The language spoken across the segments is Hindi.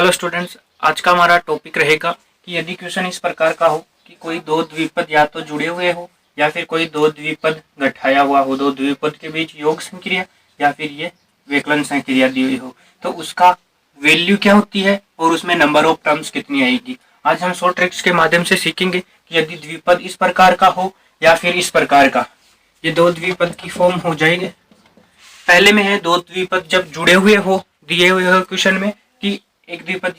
हेलो स्टूडेंट्स, आज का हमारा टॉपिक रहेगा कि यदि क्वेश्चन इस प्रकार का हो कि कोई दो द्विपद या तो जुड़े हुए हो या फिर कोई दो द्विपद गठाया हुआ हो, दो द्विपद के बीच योग संक्रिया या फिर ये विकलन संक्रिया दी हुई हो, तो उसका वैल्यू क्या होती है और उसमें नंबर ऑफ टर्म्स कितनी आएगी। आज हम शॉर्ट ट्रिक्स के माध्यम से सीखेंगे कि यदि द्विपद इस प्रकार का हो या फिर इस प्रकार का, ये दो द्विपद की फॉर्म हो जाएंगे। पहले में है दो द्विपद जब जुड़े हुए हो, दिए हुए हो क्वेश्चन में कि एक द्विपद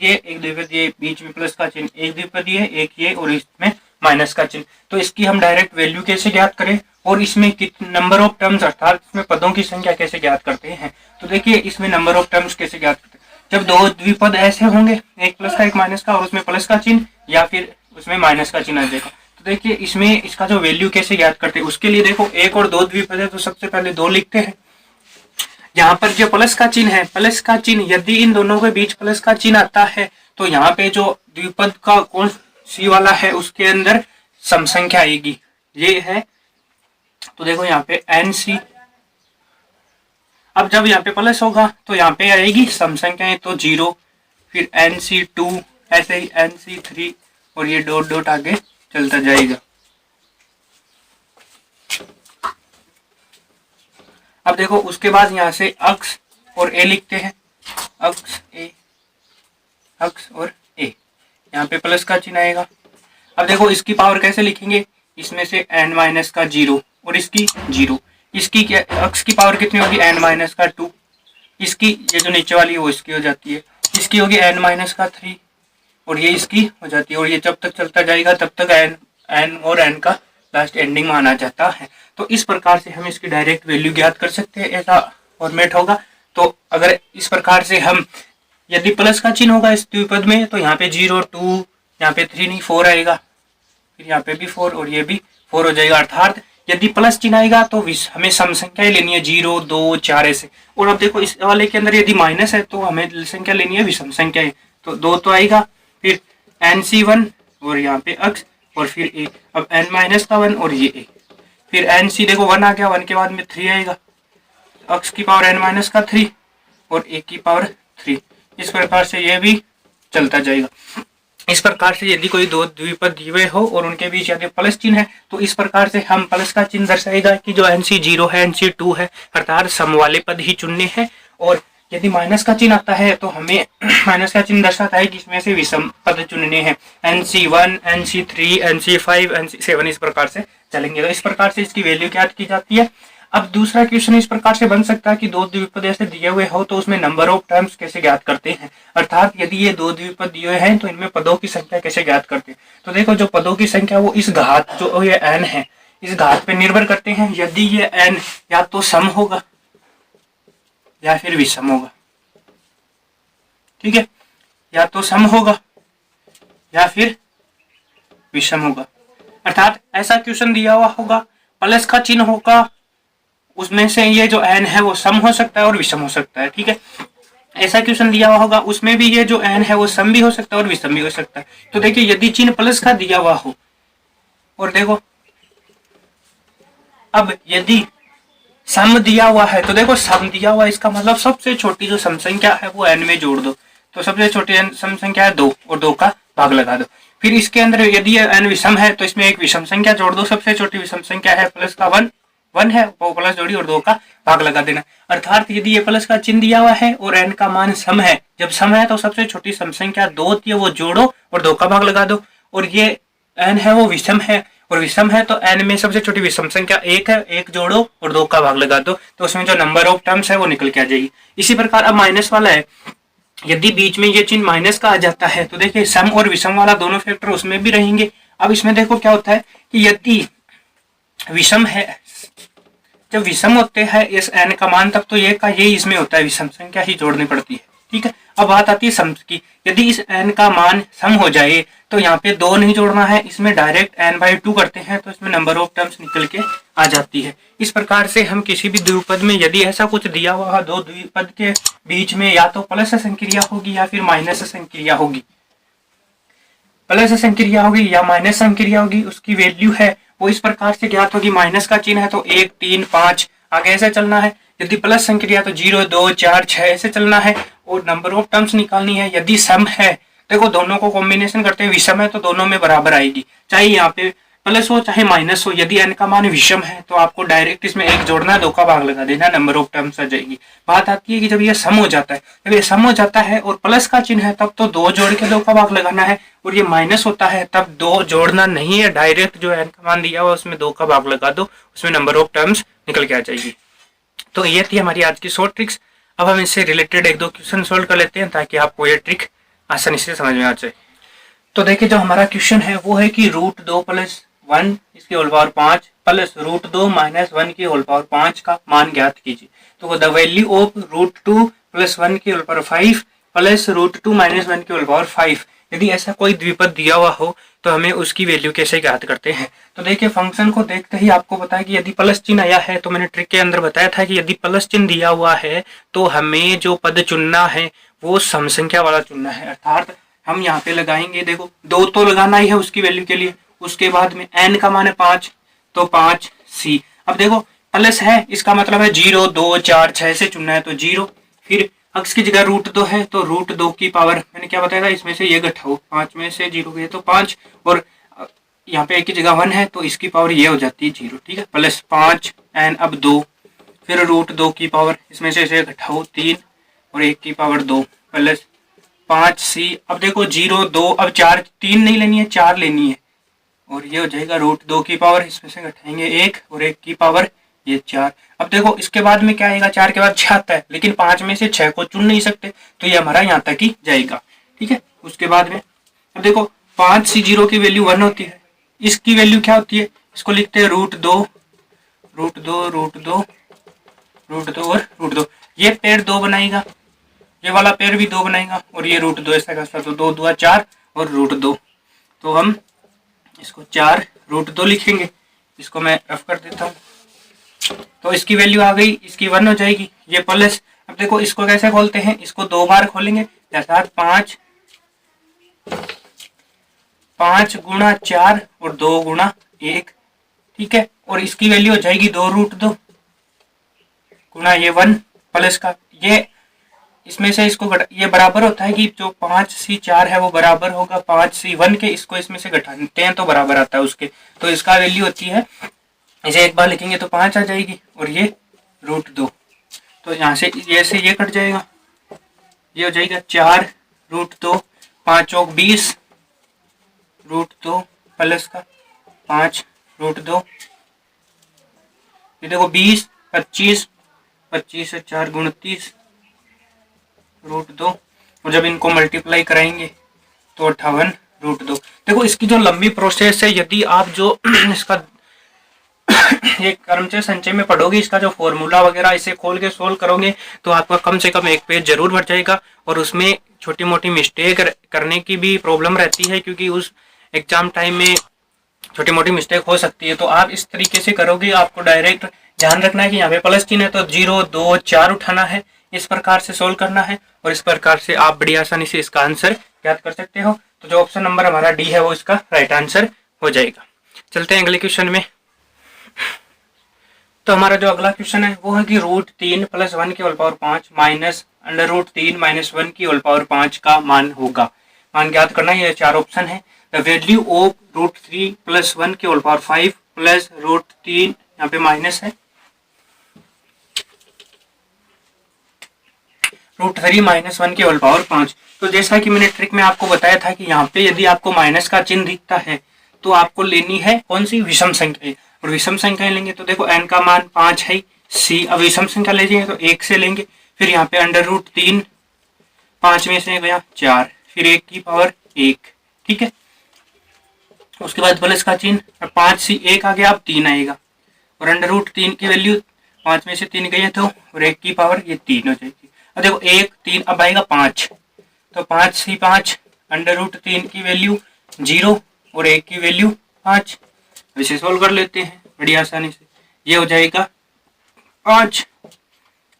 ये, बीच में प्लस का चिन्ह, एक द्विपद ये, एक ये और इसमें माइनस का चिन्ह। तो इसकी हम डायरेक्ट वैल्यू कैसे ज्ञात करें और इसमें नंबर ऑफ टर्म्स अर्थात इसमें पदों की संख्या कैसे ज्ञात करते हैं। तो देखिए इसमें नंबर ऑफ टर्म्स कैसे ज्ञात करते हैं। जब दो द्विपद ऐसे होंगे, एक प्लस का एक माइनस का और उसमें प्लस का चिन्ह या फिर उसमें माइनस का चिन्ह आ जाएगा, तो देखिए इसमें इसका जो वैल्यू कैसे ज्ञात करते हैं। उसके लिए देखो एक और दो द्विपद है तो सबसे पहले दो लिखते हैं। यहाँ पर जो प्लस का चिन्ह है, प्लस का चिन्ह यदि इन दोनों के बीच प्लस का चिन्ह आता है तो यहाँ पे जो द्विपद का कौन सी वाला है उसके अंदर सम संख्या आएगी, ये है। तो देखो यहाँ पे NC, अब जब यहाँ पे प्लस होगा तो यहाँ पे आएगी सम संख्याएं, तो 0, फिर NC2, ऐसे ही NC3 और ये डॉट डॉट आगे चलता जाएगा। अब देखो उसके बाद यहाँ से अक्ष और ए लिखते हैं, अक्ष ए, अक्ष और ए, यहाँ पे प्लस का चिन्ह आएगा। अब देखो इसकी पावर कैसे लिखेंगे, इसमें से n माइनस का 0 और इसकी 0, इसकी क्या अक्ष की पावर कितनी होगी n माइनस का 2, इसकी ये जो नीचे वाली है वो इसकी हो जाती है, इसकी होगी n माइनस का 3 और ये इसकी हो जाती है। और ये जब तक चलता जाएगा तब तक n और n का लास्ट एंडिंग माना जाता है। तो इस प्रकार से हम इसकी डायरेक्ट वैल्यू ज्ञात कर सकते हैं, ऐसा फॉर्मेट होगा। तो अगर इस प्रकार से हम, यदि प्लस का चिन्ह होगा इस द्विपद में तो यहाँ पे 0, 2, यहाँ पे 3 नहीं 4 आएगा, फिर यहाँ पे भी 4 और ये भी 4 हो जाएगा। अर्थात यदि प्लस चिन्ह आएगा तो हमें सम संख्याएं लेनी है 0, 2, 4 ऐसे। और अब देखो इस वाले के अंदर यदि माइनस है तो हमें संख्या लेनी है विषम संख्याएं, तो 2 तो आएगा, फिर NC1 और यहाँ पे अक्ष और फिर ए, अब n माइनस का 1 और ये ए, फिर NC देखो 1 आ गया, 1 के बाद में 3 आएगा, अक्ष की पावर n माइनस का 3 और ए की पावर 3। इस प्रकार से ये भी चलता जाएगा। इस प्रकार से यदि कोई दो द्विपद दिए हुए हो और उनके बीच यदि प्लस चिन्ह है तो इस प्रकार से हम प्लस का चिन्ह दर्शाएगा कि जो NC0 है, NC2 है, अर्थात सम वाले पद ही चुनने हैं। और यदि माइनस का चिन्ह आता है तो हमें माइनस का चिन्ह दर्शाता है कि इसमें से विषम पद चुनने हैं, NC1, NC3, NC5, NC7 इस प्रकार से चलेंगे। तो इस प्रकार से इसकी वैल्यू ज्ञात की जाती है। अब दूसरा क्वेश्चन इस प्रकार से बन सकता है कि दो द्विपद ऐसे दिए हुए हो तो उसमें नंबर ऑफ टर्म्स कैसे ज्ञात करते हैं। अर्थात यदि ये दो द्विपद दिए हुए हैं तो इनमें पदों की संख्या कैसे ज्ञात करते हैं। तो देखो जो पदों की संख्या वो इस घात जो ये n है, इस घात पे निर्भर करते हैं। यदि ये n या तो सम होगा या फिर विषम होगा, ठीक है, या तो सम होगा या फिर विषम होगा। अर्थात ऐसा क्वेश्चन दिया हुआ होगा, प्लस का चिन्ह होगा, उसमें से ये जो n है वो सम हो सकता है और विषम हो सकता है, ठीक है। ऐसा क्वेश्चन दिया हुआ होगा, उसमें भी ये जो n है वो सम भी हो सकता है और विषम भी हो सकता है। तो देखिए यदि चिन्ह प्लस का दिया हुआ हो और देखो अब यदि सम दिया हुआ है तो देखो सम दिया हुआ इसका मतलब सबसे छोटी जो सम संख्या है वो n में जोड़ दो, तो सबसे छोटी सम संख्या है 2 और 2 का भाग लगा दो। फिर इसके अंदर यदि n विषम है तो इसमें एक विषम संख्या जोड़ दो, सबसे छोटी विषम संख्या है प्लस का 1 है, वो प्लस जोड़ी और 2 का भाग लगा देना। अर्थात यदि ये प्लस का चिन्ह दिया हुआ है और n का मान सम है, जब सम है तो सबसे छोटी सम संख्या 2 होती है, वो जोड़ो और 2 का भाग लगा दो। और ये n है वो विषम है और विषम है तो n में सबसे छोटी विषम संख्या 1 है, 1 जोड़ो और 2 का भाग लगा दो, तो उसमें जो नंबर ऑफ टर्म्स है वो निकल के आ जाएगी। इसी प्रकार अब माइनस वाला है, यदि बीच में ये चिन्ह माइनस का आ जाता है तो देखिए सम और विषम वाला दोनों फैक्टर उसमें भी रहेंगे। अब इसमें देखो क्या होता है कि यदि विषम है, जब विषम होते हैं इस n का मान तब तो ये का यही इसमें होता है, विषम संख्या ही जोड़नी पड़ती है, ठीक है। अब बात आती है सम की, यदि इस n का मान सम हो जाए तो यहाँ पे 2 नहीं जोड़ना है, इसमें डायरेक्ट n/2 करते हैं तो इसमें नंबर ऑफ टर्म्स निकल के आ जाती है। इस प्रकार से हम किसी भी द्विपद में यदि ऐसा कुछ दिया हुआ दो द्विपद के बीच में या तो प्लस संक्रिया होगी या फिर माइनस संक्रिया होगी, प्लस संक्रिया होगी या माइनस संक्रिया होगी, उसकी वैल्यू है वो इस प्रकार से ज्ञात होगी। माइनस का चिन्ह है तो 1, 3, 5 आगे ऐसे चलना है, यदि प्लस संख्या तो 0 2 4 6 ऐसे चलना है और नंबर ऑफ टर्म्स निकालनी है। यदि सम है, देखो दोनों को कॉम्बिनेशन करते हैं, विषम है तो दोनों में बराबर आएगी, चाहे यहाँ पे प्लस हो चाहे माइनस हो। यदि n का मान विषम है तो आपको डायरेक्ट इसमें एक जोड़ना है, 2 का भाग लगा देना, नंबर ऑफ टर्म्स आ जाएगी। बात आती है कि जब ये सम हो जाता है, जब ये सम हो जाता है और प्लस का चिन्ह है तब तो 2 जोड़ के 2 का भाग लगाना है, और ये माइनस होता है तब 2 जोड़ना नहीं है, डायरेक्ट जो n का मान दिया हुआ उसमें 2 का भाग लगा दो, उसमें नंबर ऑफ टर्म्स निकल के आ जाएगी। तो ये थी हमारी आज की शॉर्ट ट्रिक्स। अब हम इससे रिलेटेड 1-2 क्वेश्चन सोल्व कर लेते हैं ताकि आपको ये ट्रिक आसानी से समझ में आ जाए। तो देखिए जो हमारा क्वेश्चन है वो है कि √2 + 1 इसकी होल पावर 5 प्लस √2 - 1 की होल पावर 5 का मान ज्ञात कीजिए। तो द वैल्यू ऑफ √2 + 1 की होल पावर 5 प्लस √2 - 1 की होल पावर 5। यदि ऐसा कोई द्विपद दिया हुआ हो तो हमें उसकी वैल्यू कैसे ज्ञात करते हैं। तो देखिए फंक्शन को देखते ही आपको पता है कि यदि प्लस चिन्ह आया है, तो मैंने ट्रिक के अंदर बताया था कि यदि प्लस चिन्ह दिया हुआ है तो हमें जो पद चुनना है वो सम संख्या वाला चुनना है। अर्थात हम यहाँ पे लगाएंगे, देखो 2 तो लगाना ही है उसकी वैल्यू के लिए, उसके बाद में n का मान है 5 तो 5c। अब देखो प्लस है, इसका मतलब है 0 2 4 6 से चुनना है तो 0, फिर अक्स की जगह √2 है तो √2 की पावर मैंने क्या बताया था, इसमें से ये घटाओ, 5 में से 0 गए तो 5, और यहाँ पे एक की जगह 1 है तो इसकी पावर ये हो जाती है 0, ठीक है, प्लस 5 n अब 2, फिर √2 की पावर इसमें से इसे घटाओ 3 और 1 की पावर 2 प्लस 5c। अब देखो 0 2 अब 4, 3 नहीं लेनी है 4 लेनी है, और ये हो जाएगा √2 की पावर इसमें से घटाएंगे 1 और 1 की पावर ये 4। अब देखो इसके बाद में क्या आएगा, 4 के बाद 6 आता है, लेकिन 5 में से 6 को चुन नहीं सकते तो ये हमारा यहाँ तक ही जाएगा, ठीक है। उसके बाद में अब देखो 5c 0 की वैल्यू 1 होती है, इसकी वैल्यू क्या होती है, इसको लिखते हैं √2 और √2। ये पेड़ 2 बनाएगा, ये वाला पेड़ भी 2 बनाएगा, और ये √2 ऐसा करता तो 2 2 4 और √2, तो हम इसको 4 √2 लिखेंगे। इसको मैं रफ कर देता हूँ, तो इसकी वैल्यू आ गई, इसकी 1 हो जाएगी, ये प्लस। अब देखो इसको कैसे खोलते हैं, इसको 2 बार खोलेंगे, अर्थात 5 गुणा 4 और 2 गुणा 1, ठीक है, और इसकी वैल्यू हो जाएगी 2 √2 गुणा ये 1 प्लस का ये, इसमें से इसको ये बराबर होता है कि जो 5c 4 है वो बराबर होगा 5c 1 के, इसको इसमें से घटाते हैं तो बराबर आता है उसके, तो इसका वैल्यू होती है, इसे एक बार लिखेंगे तो 5 आ जाएगी, और ये √2, तो यहाँ से ये कट जाएगा, ये हो जाएगा 4 √2, 5 और 20 √2 प्लस का 5 √2, ये देखो 20 25 25 से 4 29 √2, और जब इनको मल्टीप्लाई कराएंगे तो 58 √2। देखो इसकी जो लंबी प्रोसेस है, यदि आप जो इसका ये क्रमचय संचय में पढ़ोगे, इसका जो फॉर्मूला वगैरह इसे खोल के सोल्व करोगे तो आपका कम से कम एक पेज जरूर भर जाएगा, और उसमें छोटी मोटी मिस्टेक करने की भी प्रॉब्लम रहती है, क्योंकि उस एग्जाम टाइम में छोटी मोटी मिस्टेक हो सकती है। तो आप इस तरीके से करोगे, आपको डायरेक्ट ध्यान रखना है कि यहाँ पे प्लस चिन्ह है तो 0 2 4 उठाना है, इस प्रकार से सोल्व करना है, और इस प्रकार से आप बड़ी आसानी से इसका आंसर ज्ञात कर सकते हो। तो जो ऑप्शन नंबर हमारा डी है वो इसका राइट आंसर हो जाएगा। चलते हैं अगले क्वेश्चन में। तो हमारा जो अगला क्वेश्चन है वो है कि √3 + 1 की होल पावर 5 माइनस √3 - 1 की होल पावर 5 का मान होगा। मान ज्ञात करना, ये 4 ऑप्शन है। द वैल्यू ऑफ √3 + 1 की होल पावर 5 प्लस √3, यहाँ पे माइनस है, √3 - 1 की होल पावर 5। तो जैसा कि मैंने ट्रिक में आपको बताया था कि यहाँ पे यदि आपको माइनस का चिन्ह दिखता है तो आपको लेनी है कौन सी, विषम संख्या, और विषम संख्या लेंगे तो देखो n का मान 5 है, c अब विषम संख्या लेंगे तो 1 से लेंगे, फिर यहाँ पे √3 5 में से गया 4, फिर 1 की पावर 1, ठीक है, उसके बाद प्लस का चिन्ह, 5c 1 आ गया, अब 3 आएगा, और √3 की वैल्यू 5 में से 3 गई है तो, और 1 की पावर ये 3 हो जाएगी। अब देखो 1 3 अब आएगा 5, तो 5c 5, √3 की वैल्यू 0 और 1 की वैल्यू 5। इसे सोल्व कर लेते हैं बड़ी आसानी से, ये हो जाएगा 5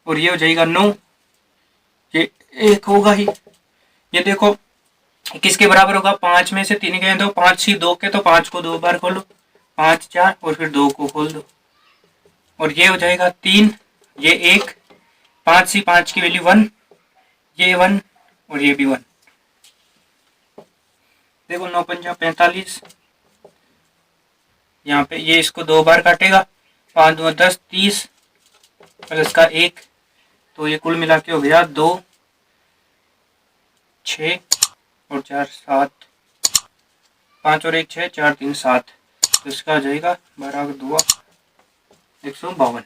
और ये हो जाएगा 9, ये 1 होगा ही। ये देखो किसके बराबर होगा, 5 में से 3 गए तो 5c 2 के, तो 5 को 2 बार खोलो, 5 4 और फिर 2 को खोल दो, और ये हो जाएगा 3 ये 1, 5C, 5 की वैल्यू 1, ये 1 और ये भी 1। देखो 9 पंजा 45, यहाँ पे ये इसको 2 बार काटेगा, 5 2 10, 30 प्लस का 1, तो ये कुल मिला के हो गया 2 6 और 4 7, 5 और 1 6, 4 3 7, तो इसका आ जाएगा 12 2 152।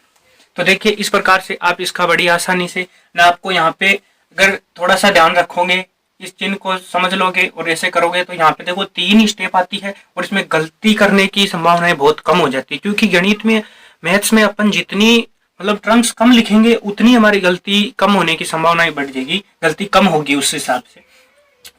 तो देखिए इस प्रकार से आप इसका बड़ी आसानी से ना, आपको यहाँ पे अगर थोड़ा सा ध्यान रखोगे, इस चिन्ह को समझ लोगे और ऐसे करोगे तो यहाँ पे देखो 3 स्टेप आती है और इसमें गलती करने की संभावनाएं बहुत कम हो जाती है, क्योंकि गणित में, मैथ्स में अपन जितनी मतलब टर्म्स कम लिखेंगे उतनी हमारी गलती कम होने की संभावनाएं बढ़ जाएगी, गलती कम होगी उस हिसाब से।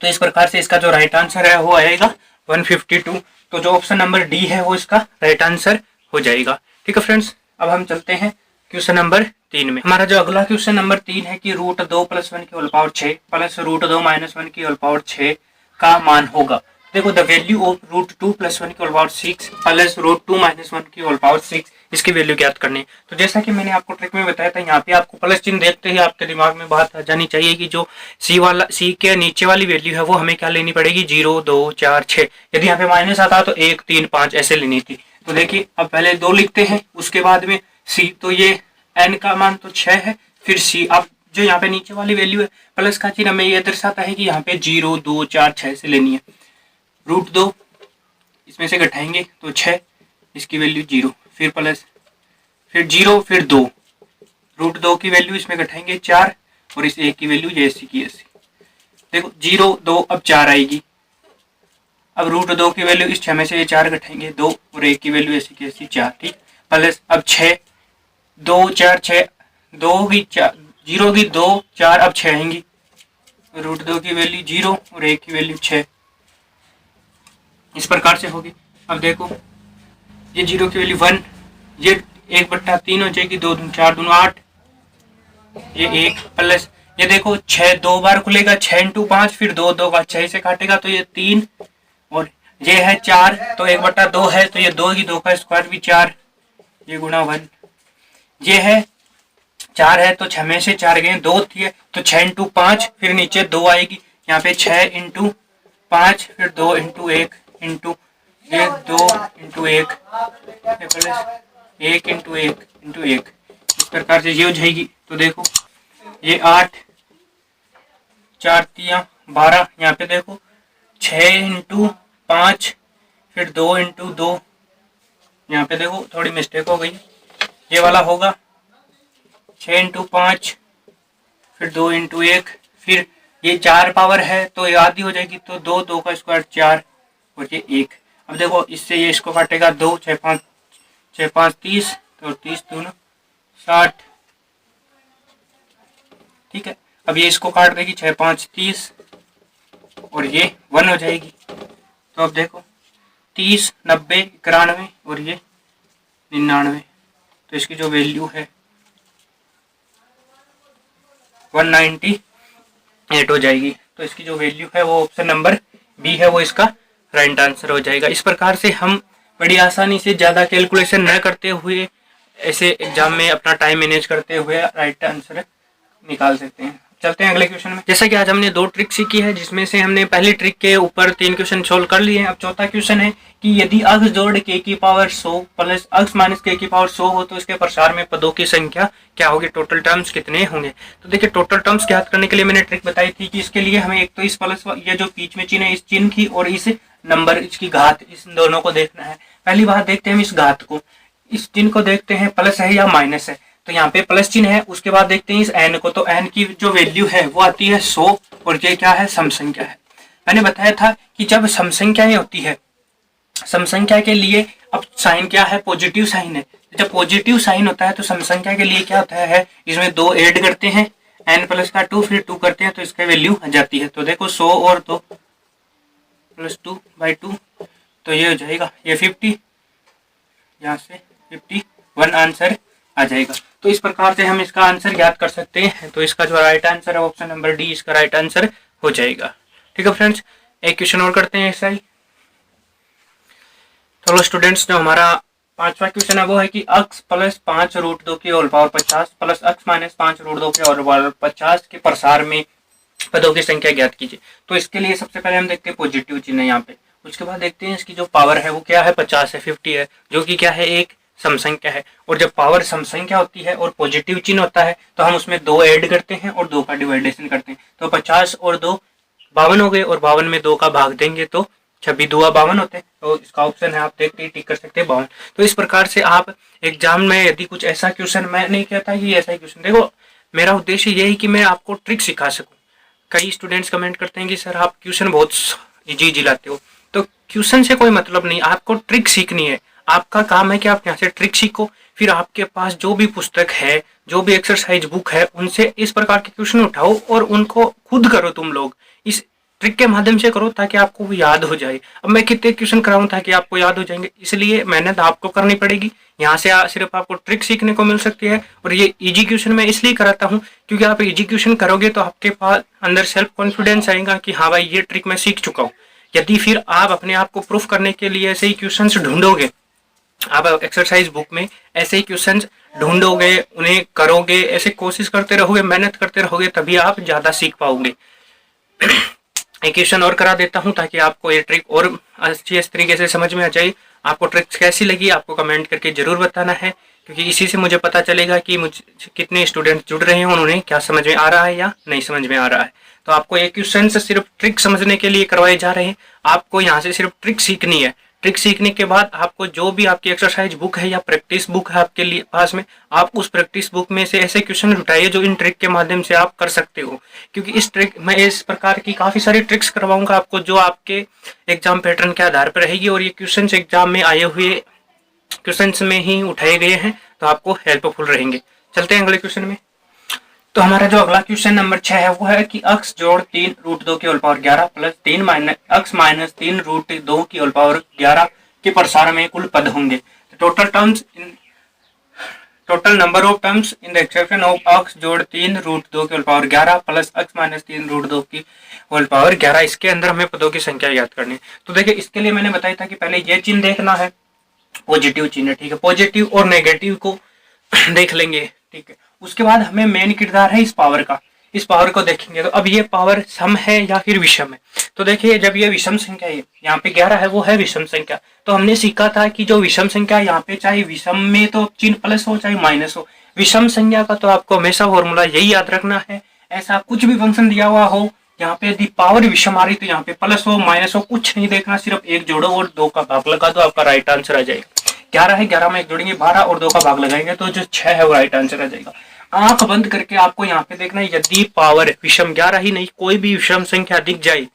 तो इस प्रकार से इसका जो राइट आंसर है वो आएगा 152। तो जो ऑप्शन नंबर डी है वो इसका राइट आंसर हो जाएगा। ठीक है फ्रेंड्स, अब हम चलते हैं क्वेश्चन नंबर 3 में। हमारा जो अगला क्वेश्चन नंबर 3 है कि √2 + 1 की होल पावर 6 प्लस √2 - 1 की होल पावर 6 का मान होगा। देखो द वैल्यू ऑफ √2 + 1 की होल पावर 6 प्लस √2 - 1 की होल पावर 6, इसकी वैल्यू ज्ञात करनी। तो जैसा कि मैंने आपको ट्रिक में बताया था, यहाँ पे आपको प्लस चिन्ह देखते ही आपके दिमाग में बात आ जानी चाहिए कि जो सी के नीचे वाली वैल्यू है वो हमें क्या लेनी पड़ेगी, 0 2 4 6। यदि यहाँ पे माइनस आता तो 1 3 5 ऐसे लेनी थी। तो देखिए अब पहले 2 लिखते हैं, उसके बाद में सी, तो ये n का मान तो 6 है, फिर सी। अब जो यहाँ पे नीचे वाली वैल्यू है प्लस का चिन्ह हमें ये दर्शाता है कि यहाँ पे 0 2 4 6 से लेनी है। √2 इसमें से घटाएंगे तो 6, इसकी वैल्यू 0, फिर प्लस, फिर 0, फिर 2, √2 की वैल्यू इसमें घटाएंगे 4 और इस 1 की वैल्यू ये ऐसी की ऐसी। देखो 0 2 अब 4 आएगी। अब √2 की वैल्यू इस 6 में से ये 4 घटाएंगे 2 और 1 की वैल्यू ऐसी की ऐसी 4। ठीक, प्लस अब 6 2 4 6, 2 की 4, 0 की 2 4, अब 6 आएंगी। √2 की वैल्यू 0 और 1 की वैल्यू 6, इस प्रकार से होगी। अब देखो ये 0 की वैल्यू 1, ये 1/3 हो जाएगी, 2 दूनी 4 दूनी 8, ये 1 प्लस ये देखो 6 2 बार खुलेगा, 6 × 5, फिर 2 2 का 6 से काटेगा तो ये 3, और ये है 4 तो 1/2 है, तो ये 2 की 2 का स्क्वायर भी 4, ये गुणा 1। ये है 4 है तो 6 में से 4 गए 2 थी तो 6 × 5, फिर नीचे 2 आएगी, यहाँ पे 6 × 5, फिर 2 × 1 इंटू ये 2 × 1 प्लस 1 × 1 × 1, इस प्रकार से ये हो जाएगी। तो देखो ये 8 4 3 12, यहाँ पे देखो 6 × 5, फिर 2 × 2, यहाँ पे देखो थोड़ी मिस्टेक हो गई, ये वाला होगा 6 × 5, फिर 2 × 1, फिर ये 4 पावर है तो ये आधी हो जाएगी, तो 2 2 का स्क्वायर 4 और ये 1। अब देखो इससे ये इसको काटेगा 2 6 5 6 5 30, तो 30 2 60। ठीक है, अब ये इसको काट देगी 6 5 30 और ये 1 हो जाएगी। तो अब देखो 30 90 91 और ये 99, तो इसकी जो वैल्यू है 198 हो जाएगी। तो इसकी जो वैल्यू है वो ऑप्शन नंबर बी है, वो इसका राइट आंसर हो जाएगा। इस प्रकार से हम बड़ी आसानी से ज़्यादा कैलकुलेशन न करते हुए ऐसे एग्जाम में अपना टाइम मैनेज करते हुए राइट आंसर निकाल सकते हैं। चलते हैं अगले क्वेश्चन में। जैसा कि आज हमने 2 ट्रिक सीखी है, जिसमें से हमने पहली ट्रिक के ऊपर 3 क्वेश्चन सोल्व कर लिए हैं। अब चौथा क्वेश्चन है कि यदि अक्स जोड़ k की power 100 plus x minus k की पावर 100 हो तो इसके प्रसार में पदों की संख्या क्या होगी, टोटल टर्म्स कितने होंगे। तो देखिए टोटल टर्म्स ज्ञात करने के लिए मैंने ट्रिक बताई थी कि इसके लिए हमें एक तो इस प्लस ये जो बीच में चिन्ह है इस चिन्ह की और इस नंबर इसकी घात, इस दोनों को देखना है। पहली बात देखते हैं हम इस घात को, इस चिन्ह को देखते हैं प्लस है या माइनस है। तो यहाँ पे प्लस चिन्ह है, उसके बाद देखते हैं इस n को, तो n की जो वैल्यू है वो आती है 100 और ये क्या है, सम संख्या है। मैंने बताया था कि जब सम संख्याएं होती है, सम संख्या के लिए अब साइन क्या है, पॉजिटिव साइन है। जब पॉजिटिव साइन होता है तो सम संख्या के लिए क्या होता है, इसमें 2 ऐड करते हैं, n प्लस का 2, फिर 2 करते हैं तो इसकी वैल्यू आ जाती है। तो देखो 100 और 2 प्लस 2/2, तो ये हो जाएगा ये 50, यहाँ से 51 आंसर आ जाएगा। तो इस प्रकार से हम इसका आंसर ज्ञात कर सकते हैं। तो इसका जो राइट आंसर है ऑप्शन नंबर डी इसका राइट आंसर हो जाएगा। ठीक है फ्रेंड्स, एक क्वेश्चन और करते हैं ऐसा ही। चलो स्टूडेंट्स, जो हमारा पांचवा क्वेश्चन है वो है कि x प्लस 5√2 की whole power 50 plus x minus 5√2 की होल पावर 50 के प्रसार में पदों की संख्या ज्ञात कीजिए। तो इसके लिए सबसे पहले हम देखते हैं पॉजिटिव चिन्ह यहाँ पे, उसके बाद देखते हैं इसकी जो पावर है वो क्या है, 50 है, 50 है, जो कि क्या है, एक सम संख्या है। और जब पावर सम संख्या होती है और पॉजिटिव चिन्ह होता है तो हम उसमें 2 ऐड करते हैं और 2 का डिवाइडेशन करते हैं। तो 50 और 2 52 हो गए, और 52 में 2 का भाग देंगे तो 26 2 52 होते हैं। तो इसका ऑप्शन है, आप देखते ही टिक कर सकते हैं 52। तो इस प्रकार से आप एग्जाम में यदि कुछ ऐसा क्वेश्चन, मैं नहीं कहता कि ऐसा ही क्वेश्चन, देखो मेरा उद्देश्य ये है कि मैं आपको ट्रिक सिखा सकूं। कई स्टूडेंट्स कमेंट करते हैं कि सर आप क्वेश्चन बहुत इजी लाते हो, तो क्वेश्चन से कोई मतलब नहीं, आपको ट्रिक सीखनी है। आपका काम है कि आप यहाँ से ट्रिक सीखो, फिर आपके पास जो भी पुस्तक है, जो भी एक्सरसाइज बुक है, उनसे इस प्रकार के क्वेश्चन उठाओ और उनको खुद करो। तुम लोग इस ट्रिक के माध्यम से करो ताकि आपको वो याद हो जाए। अब मैं कितने क्वेश्चन कराऊं ताकि आपको याद हो जाएंगे, इसलिए मेहनत आपको करनी पड़ेगी। यहाँ से सिर्फ आपको ट्रिक सीखने को मिल सकती है। और ये इजी क्वेश्चन मैं इसलिए कराता हूँ क्योंकि आप इजी क्वेश्चन करोगे तो आपके पास अंदर सेल्फ कॉन्फिडेंस आएगा कि हाँ भाई ये ट्रिक मैं सीख चुका हूँ। यदि फिर आप अपने आप को प्रूफ करने के लिए ऐसे ही क्वेश्चन ढूंढोगे, आप एक्सरसाइज बुक में ऐसे ही क्वेश्चन ढूंढोगे, उन्हें करोगे, ऐसे कोशिश करते रहोगे, मेहनत करते रहोगे, तभी आप ज्यादा सीख पाओगे। एक क्वेश्चन और करा देता हूं ताकि आपको ये ट्रिक और अच्छी तरीके से समझ में आ जाए। आपको ट्रिक कैसी लगी आपको कमेंट करके जरूर बताना है, क्योंकि इसी से मुझे पता चलेगा कि मुझे कितने स्टूडेंट जुड़ रहे हैं, उन्हें क्या समझ में आ रहा है या नहीं समझ में आ रहा है। तो आपको ये क्वेश्चन सिर्फ ट्रिक समझने के लिए करवाए जा रहे हैं। आपको यहाँ से सिर्फ ट्रिक सीखनी है। ट्रिक सीखने के बाद आपको जो भी आपकी एक्सरसाइज बुक है या प्रैक्टिस बुक है आपके लिए पास में, आप उस प्रैक्टिस बुक में से ऐसे क्वेश्चन उठाइए जो इन ट्रिक के माध्यम से आप कर सकते हो। क्योंकि इस ट्रिक मैं इस प्रकार की काफी सारी ट्रिक्स करवाऊंगा आपको जो आपके एग्जाम पैटर्न के आधार पर रहेगी, और ये क्वेश्चन एग्जाम में आए हुए क्वेश्चन में ही उठाए गए हैं, तो आपको हेल्पफुल रहेंगे। चलते हैं अगले क्वेश्चन में। तो हमारा जो अगला क्वेश्चन नंबर 6 है वो है कि x जोड़ 3√2 की whole power 11 plus 3 x minus 3√2 की होल पावर 11 के प्रसार में कुल पद होंगे। Total number of terms in the exception of x जोड़ 3√2 की whole power 11 plus x minus 3√2 की होल पावर 11। इसके अंदर हमें पदों की संख्या याद करनी है। तो देखिए इसके लिए मैंने बताया था कि पहले ये चिन्ह देखना है, पॉजिटिव चिन्ह, ठीक है, पॉजिटिव और नेगेटिव को देख लेंगे, ठीक है। उसके बाद हमें मेन किरदार है इस पावर का, इस पावर को देखेंगे। तो अब ये पावर सम है या फिर विषम है। तो देखिए जब ये विषम संख्या है, यहाँ पे 11 है, वो है विषम संख्या। तो हमने सीखा था कि जो विषम संख्या यहाँ पे चाहे विषम में तो चिन्ह प्लस हो चाहे माइनस हो, विषम संख्या का तो आपको हमेशा फॉर्मूला यही याद रखना है। ऐसा कुछ भी फंक्शन दिया हुआ हो, यहाँ पे यदि पावर विषम आ रही तो यहाँ पे प्लस हो माइनस हो कुछ नहीं देखना, सिर्फ एक जोड़ो और 2 का भाग लगा दो, आपका राइट आंसर आ जाएगा। 11 है, 11 में एक जोड़ेंगे 12 और 2 का भाग लगाएंगे तो जो 6 है वो राइट आंसर आ जाएगा। आंख बंद करके आपको यहाँ पे देखना है, यदि पावर विषम 11 ही नहीं कोई भी विषम संख्या दिख जाए,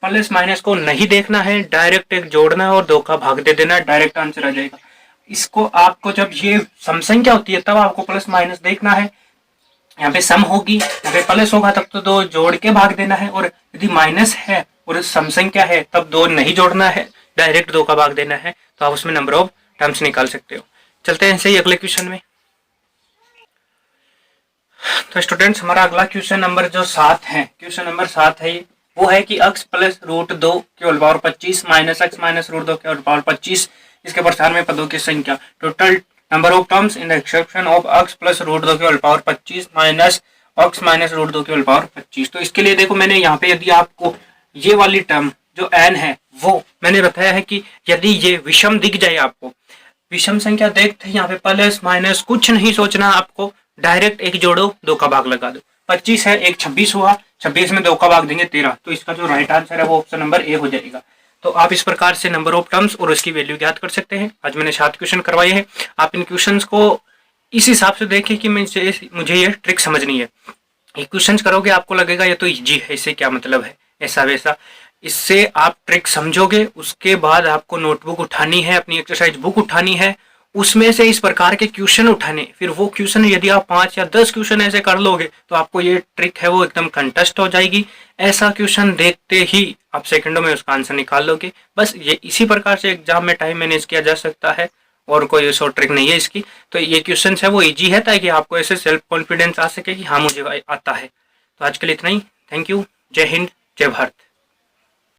प्लस माइनस को नहीं देखना है, डायरेक्ट एक जोड़ना है और 2 का भाग दे देना है, डायरेक्ट आंसर आ जाएगा। इसको आपको जब ये सम संख्या होती है तब आपको प्लस माइनस देखना है। यहाँ पे सम होगी, यहाँ पे प्लस होगा तब तो 2 जोड़ के भाग देना है, और यदि माइनस है और सम संख्या है तब 2 नहीं जोड़ना है, डायरेक्ट 2 का भाग देना है। तो आप उसमें नंबर ऑफ टर्म्स निकाल सकते हो। चलते हैं सही अगले क्वेश्चन में। तो स्टूडेंट्स हमारा अगला क्वेश्चन नंबर जो 7 है, क्वेश्चन नंबर 7 है वो है कि x प्लस √2 की whole power 25 minus x minus √2 की होल पावर 25 इसके प्रसार में पदों की संख्या। Total number of terms in the exception of x plus √2 की whole power 25 minus x minus √2 की होल पावर 25। तो इसके लिए देखो मैंने यहाँ पे यदि आपको ये वाली टर्म जो n है वो मैंने बताया है कि यदि ये विषम दिख जाए, आपको विषम संख्या देखते यहाँ पे प्लस माइनस कुछ नहीं सोचना, आपको डायरेक्ट एक जोड़ो 2 का भाग लगा दो। 25 है, एक 26 हुआ, 26 में 2 का भाग देंगे 13। तो इसका जो राइट आंसर है वो ऑप्शन नंबर ए हो जाएगा। तो आप इस प्रकार से नंबर ऑफ टर्म्स और उसकी वैल्यू ज्ञात कर सकते हैं। आज मैंने 7 क्वेश्चन करवाए हैं। आप इन क्वेश्चंस को इस हिसाब से देखें कि मुझे ये ट्रिक समझनी है। ये क्वेश्चन करोगे आपको लगेगा ये तो इजी है, इससे क्या मतलब है, ऐसा वैसा। इससे आप ट्रिक समझोगे, उसके बाद आपको नोटबुक उठानी है, अपनी एक्सरसाइज बुक उठानी है, उसमें से इस प्रकार के क्वेश्चन उठाने। फिर वो क्वेश्चन यदि आप 5 या 10 क्वेश्चन ऐसे कर लोगे तो आपको ये ट्रिक है वो एकदम कंटेस्ट हो जाएगी। ऐसा क्वेश्चन देखते ही आप सेकंडों में उसका आंसर निकाल लोगे। बस ये इसी प्रकार से एग्जाम में टाइम मैनेज किया जा सकता है, और कोई शॉर्ट ट्रिक नहीं है इसकी। तो ये क्वेश्चन है वो इजी है ताकि आपको ऐसे सेल्फ कॉन्फिडेंस आ सके कि हाँ मुझे आता है। तो आज के लिए इतना ही। Thank you. जय हिंद, जय भारत।